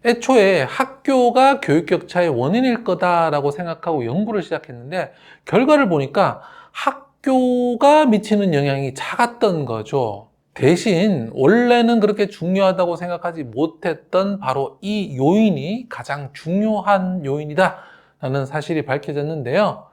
애초에 학교가 교육 격차의 원인일 거다라고 생각하고 연구를 시작했는데 결과를 보니까 학교가 미치는 영향이 작았던 거죠. 대신 원래는 그렇게 중요하다고 생각하지 못했던 바로 이 요인이 가장 중요한 요인이다 라는 사실이 밝혀졌는데요.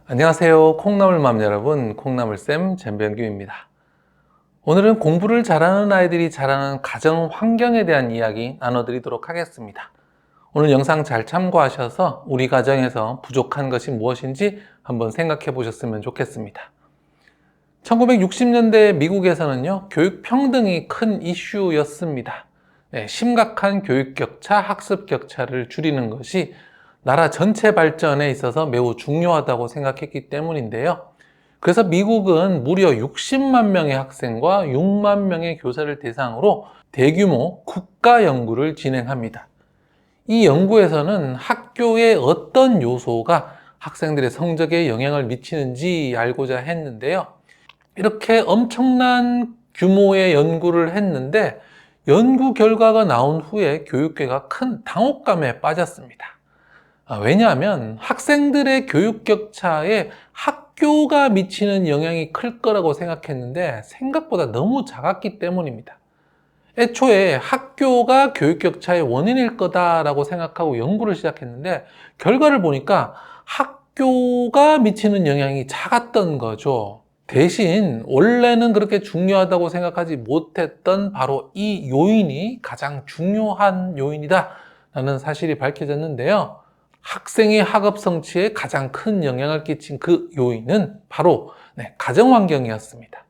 안녕하세요. 콩나물맘 여러분, 콩나물쌤 전병규입니다. 오늘은 공부를 잘하는 아이들이 자라는 가정 환경에 대한 이야기 나눠드리도록 하겠습니다. 오늘 영상 잘 참고하셔서 우리 가정에서 부족한 것이 무엇인지 한번 생각해 보셨으면 좋겠습니다. 1960년대 미국에서는요, 교육 평등이 큰 이슈였습니다. 심각한 교육 격차, 학습 격차를 줄이는 것이 나라 전체 발전에 있어서 매우 중요하다고 생각했기 때문인데요. 그래서 미국은 무려 60만 명의 학생과 6만 명의 교사를 대상으로 대규모 국가 연구를 진행합니다. 이 연구에서는 학교의 어떤 요소가 학생들의 성적에 영향을 미치는지 알고자 했는데요. 이렇게 엄청난 규모의 연구를 했는데 연구 결과가 나온 후에 교육계가 큰 당혹감에 빠졌습니다. 왜냐하면 학생들의 교육 격차에 학교가 미치는 영향이 클 거라고 생각했는데 생각보다 너무 작았기 때문입니다. 애초에 학교가 교육 격차의 원인일 거다라고 생각하고 연구를 시작했는데 결과를 보니까 학교가 미치는 영향이 작았던 거죠. 대신 원래는 그렇게 중요하다고 생각하지 못했던 바로 이 요인이 가장 중요한 요인이다 라는 사실이 밝혀졌는데요. 학생의 학업 성취에 가장 큰 영향을 끼친 그 요인은 바로 가정 환경이었습니다.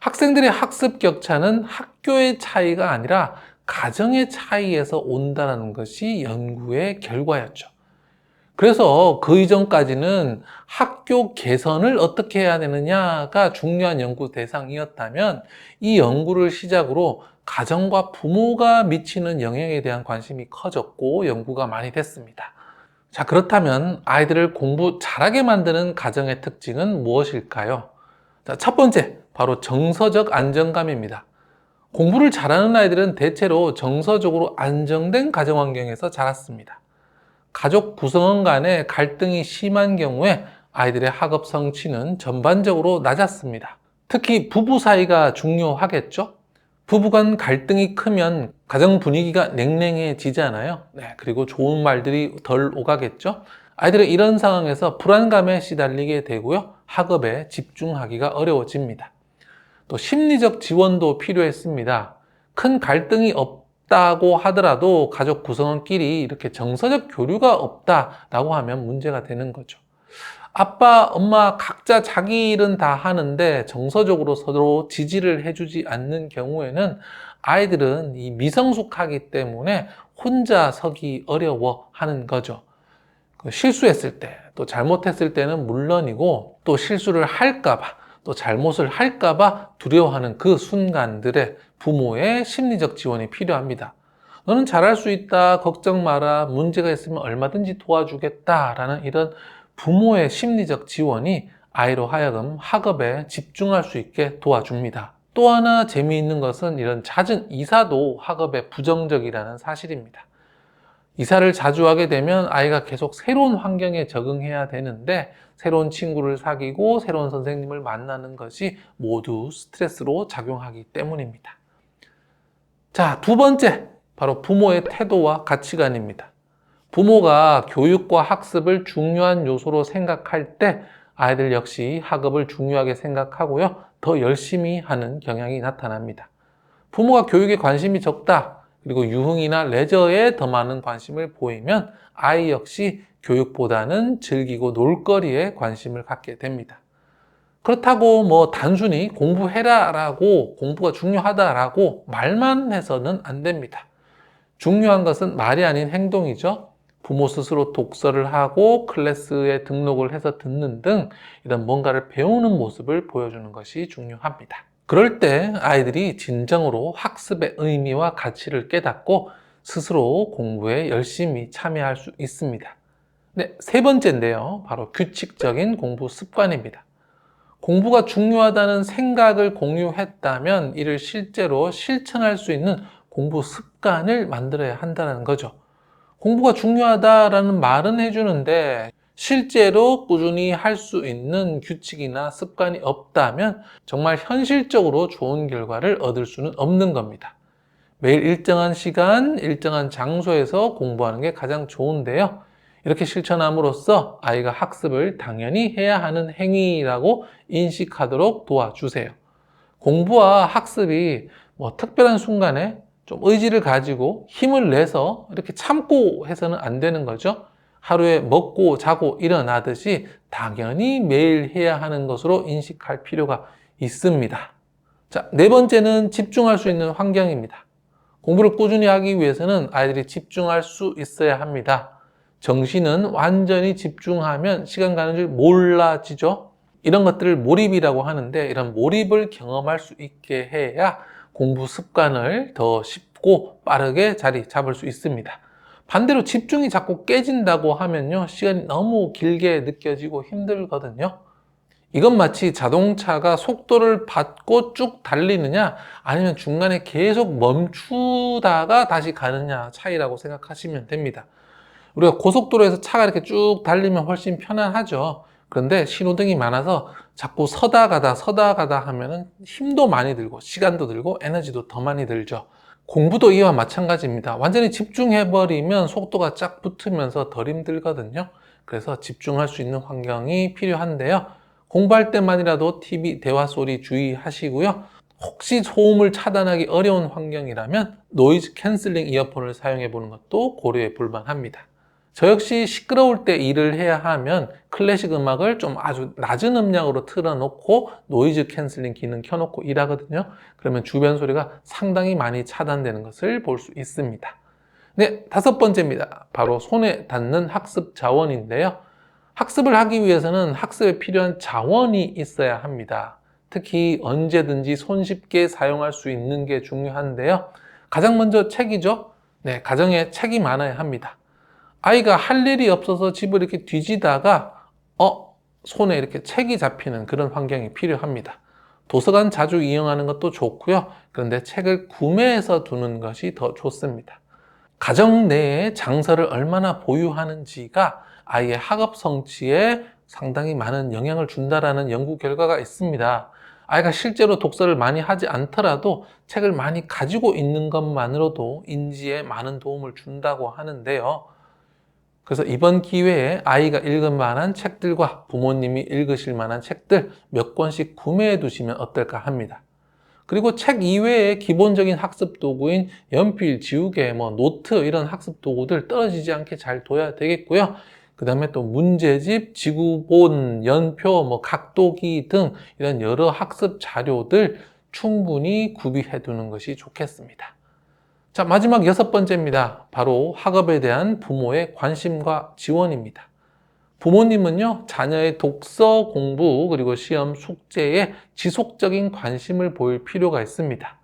학생들의 학습 격차는 학교의 차이가 아니라 가정의 차이에서 온다는 것이 연구의 결과였죠. 그래서 그 이전까지는 학교 개선을 어떻게 해야 되느냐가 중요한 연구 대상이었다면 이 연구를 시작으로 가정과 부모가 미치는 영향에 대한 관심이 커졌고 연구가 많이 됐습니다. 자, 그렇다면 아이들을 공부 잘하게 만드는 가정의 특징은 무엇일까요? 자, 첫 번째, 바로 정서적 안정감입니다. 공부를 잘하는 아이들은 대체로 정서적으로 안정된 가정 환경에서 자랐습니다. 가족 구성원 간의 갈등이 심한 경우에 아이들의 학업 성취는 전반적으로 낮았습니다. 특히 부부 사이가 중요하겠죠? 부부간 갈등이 크면 가정 분위기가 냉랭해지잖아요. 그리고 좋은 말들이 덜 오가겠죠? 아이들은 이런 상황에서 불안감에 시달리게 되고요. 학업에 집중하기가 어려워집니다. 또 심리적 지원도 필요했습니다. 큰 갈등이 없다고 하더라도 가족 구성원끼리 이렇게 정서적 교류가 없다라고 하면 문제가 되는 거죠. 아빠, 엄마 각자 자기 일은 다 하는데 정서적으로 서로 지지를 해주지 않는 경우에는 아이들은 이 미성숙하기 때문에 혼자 서기 어려워하는 거죠. 실수했을 때, 또 잘못했을 때는 물론이고 또 실수를 할까봐, 또 잘못을 할까봐 두려워하는 그 순간들에 부모의 심리적 지원이 필요합니다. 너는 잘할 수 있다, 걱정 마라, 문제가 있으면 얼마든지 도와주겠다라는 이런 부모의 심리적 지원이 아이로 하여금 학업에 집중할 수 있게 도와줍니다. 또 하나 재미있는 것은 이런 잦은 이사도 학업에 부정적이라는 사실입니다. 이사를 자주 하게 되면 아이가 계속 새로운 환경에 적응해야 되는데 새로운 친구를 사귀고 새로운 선생님을 만나는 것이 모두 스트레스로 작용하기 때문입니다. 자, 두 번째, 바로 부모의 태도와 가치관입니다. 부모가 교육과 학습을 중요한 요소로 생각할 때 아이들 역시 학업을 중요하게 생각하고요. 더 열심히 하는 경향이 나타납니다. 부모가 교육에 관심이 적다, 그리고 유흥이나 레저에 더 많은 관심을 보이면 아이 역시 교육보다는 즐기고 놀거리에 관심을 갖게 됩니다. 그렇다고 단순히 공부해라 라고 공부가 중요하다라고 말만 해서는 안 됩니다. 중요한 것은 말이 아닌 행동이죠. 부모 스스로 독서를 하고 클래스에 등록을 해서 듣는 등 이런 뭔가를 배우는 모습을 보여주는 것이 중요합니다. 그럴 때 아이들이 진정으로 학습의 의미와 가치를 깨닫고 스스로 공부에 열심히 참여할 수 있습니다. 세 번째인데요. 바로 규칙적인 공부 습관입니다. 공부가 중요하다는 생각을 공유했다면 이를 실제로 실천할 수 있는 공부 습관을 만들어야 한다는 거죠. 공부가 중요하다라는 말은 해주는데 실제로 꾸준히 할 수 있는 규칙이나 습관이 없다면 정말 현실적으로 좋은 결과를 얻을 수는 없는 겁니다. 매일 일정한 시간, 일정한 장소에서 공부하는 게 가장 좋은데요. 이렇게 실천함으로써 아이가 학습을 당연히 해야 하는 행위라고 인식하도록 도와주세요. 공부와 학습이 특별한 순간에 좀 의지를 가지고 힘을 내서 이렇게 참고 해서는 안 되는 거죠. 하루에 먹고 자고 일어나듯이 당연히 매일 해야 하는 것으로 인식할 필요가 있습니다. 자, 네 번째는 집중할 수 있는 환경입니다. 공부를 꾸준히 하기 위해서는 아이들이 집중할 수 있어야 합니다. 정신은 완전히 집중하면 시간 가는 줄 몰라지죠. 이런 것들을 몰입이라고 하는데 이런 몰입을 경험할 수 있게 해야 공부 습관을 더 쉽고 빠르게 자리 잡을 수 있습니다. 반대로 집중이 자꾸 깨진다고 하면요, 시간이 너무 길게 느껴지고 힘들거든요. 이건 마치 자동차가 속도를 받고 쭉 달리느냐 아니면 중간에 계속 멈추다가 다시 가느냐 차이라고 생각하시면 됩니다. 우리가 고속도로에서 차가 이렇게 쭉 달리면 훨씬 편안하죠. 그런데 신호등이 많아서 자꾸 서다 가다 하면은 힘도 많이 들고 시간도 들고 에너지도 더 많이 들죠. 공부도 이와 마찬가지입니다. 완전히 집중해버리면 속도가 쫙 붙으면서 덜 힘들거든요. 그래서 집중할 수 있는 환경이 필요한데요. 공부할 때만이라도 TV 대화 소리 주의하시고요. 혹시 소음을 차단하기 어려운 환경이라면 노이즈 캔슬링 이어폰을 사용해 보는 것도 고려해 볼 만합니다. 저 역시 시끄러울 때 일을 해야 하면 클래식 음악을 좀 아주 낮은 음량으로 틀어놓고 노이즈 캔슬링 기능 켜놓고 일하거든요. 그러면 주변 소리가 상당히 많이 차단되는 것을 볼 수 있습니다. 네, 다섯 번째입니다. 바로 손에 닿는 학습 자원인데요. 학습을 하기 위해서는 학습에 필요한 자원이 있어야 합니다. 특히 언제든지 손쉽게 사용할 수 있는 게 중요한데요. 가장 먼저 책이죠. 네, 가정에 책이 많아야 합니다. 아이가 할 일이 없어서 집을 이렇게 뒤지다가 손에 이렇게 책이 잡히는 그런 환경이 필요합니다. 도서관 자주 이용하는 것도 좋고요. 그런데 책을 구매해서 두는 것이 더 좋습니다. 가정 내에 장서를 얼마나 보유하는지가 아이의 학업 성취에 상당히 많은 영향을 준다라는 연구 결과가 있습니다. 아이가 실제로 독서를 많이 하지 않더라도 책을 많이 가지고 있는 것만으로도 인지에 많은 도움을 준다고 하는데요. 그래서 이번 기회에 아이가 읽을 만한 책들과 부모님이 읽으실 만한 책들 몇 권씩 구매해 두시면 어떨까 합니다. 그리고 책 이외에 기본적인 학습 도구인 연필, 지우개, 노트 이런 학습 도구들 떨어지지 않게 잘 둬야 되겠고요. 그 다음에 또 문제집, 지구본, 연표, 각도기 등 이런 여러 학습 자료들 충분히 구비해 두는 것이 좋겠습니다. 자, 마지막 여섯 번째입니다. 바로 학업에 대한 부모의 관심과 지원입니다. 부모님은요, 자녀의 독서, 공부, 그리고 시험, 숙제에 지속적인 관심을 보일 필요가 있습니다.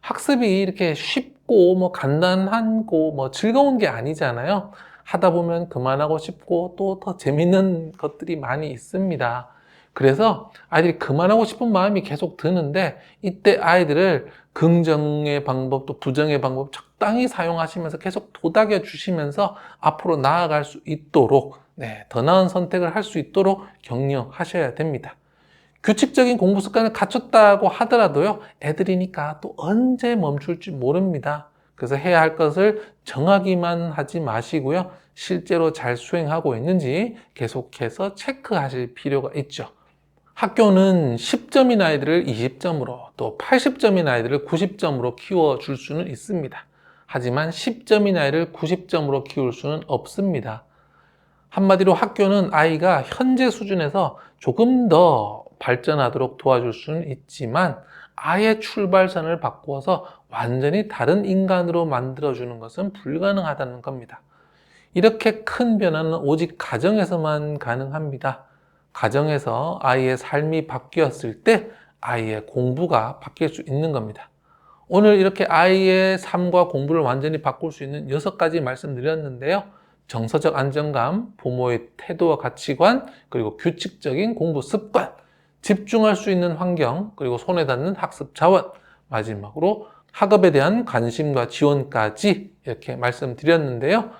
학습이 이렇게 쉽고, 간단하고, 즐거운 게 아니잖아요. 하다 보면 그만하고 싶고, 또 더 재밌는 것들이 많이 있습니다. 그래서 아이들이 그만하고 싶은 마음이 계속 드는데, 이때 아이들을 긍정의 방법, 또 부정의 방법 적당히 사용하시면서 계속 도닥여 주시면서 앞으로 나아갈 수 있도록 더 나은 선택을 할 수 있도록 격려하셔야 됩니다. 규칙적인 공부 습관을 갖췄다고 하더라도요, 애들이니까 또 언제 멈출지 모릅니다. 그래서 해야 할 것을 정하기만 하지 마시고요, 실제로 잘 수행하고 있는지 계속해서 체크하실 필요가 있죠. 학교는 10점인 아이들을 20점으로 또 80점인 아이들을 90점으로 키워줄 수는 있습니다. 하지만 10점인 아이를 90점으로 키울 수는 없습니다. 한마디로 학교는 아이가 현재 수준에서 조금 더 발전하도록 도와줄 수는 있지만 아예 출발선을 바꾸어서 완전히 다른 인간으로 만들어주는 것은 불가능하다는 겁니다. 이렇게 큰 변화는 오직 가정에서만 가능합니다. 가정에서 아이의 삶이 바뀌었을 때 아이의 공부가 바뀔 수 있는 겁니다. 오늘 이렇게 아이의 삶과 공부를 완전히 바꿀 수 있는 6가지 말씀드렸는데요. 정서적 안정감, 부모의 태도와 가치관, 그리고 규칙적인 공부 습관, 집중할 수 있는 환경, 그리고 손에 닿는 학습 자원, 마지막으로 학업에 대한 관심과 지원까지 이렇게 말씀드렸는데요.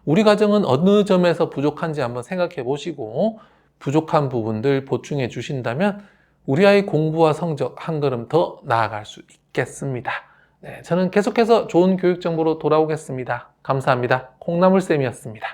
우리 가정은 어느 점에서 부족한지 한번 생각해 보시고 부족한 부분들 보충해 주신다면 우리 아이 공부와 성적 한 걸음 더 나아갈 수 있겠습니다. 네, 저는 계속해서 좋은 교육 정보로 돌아오겠습니다. 감사합니다. 콩나물쌤이었습니다.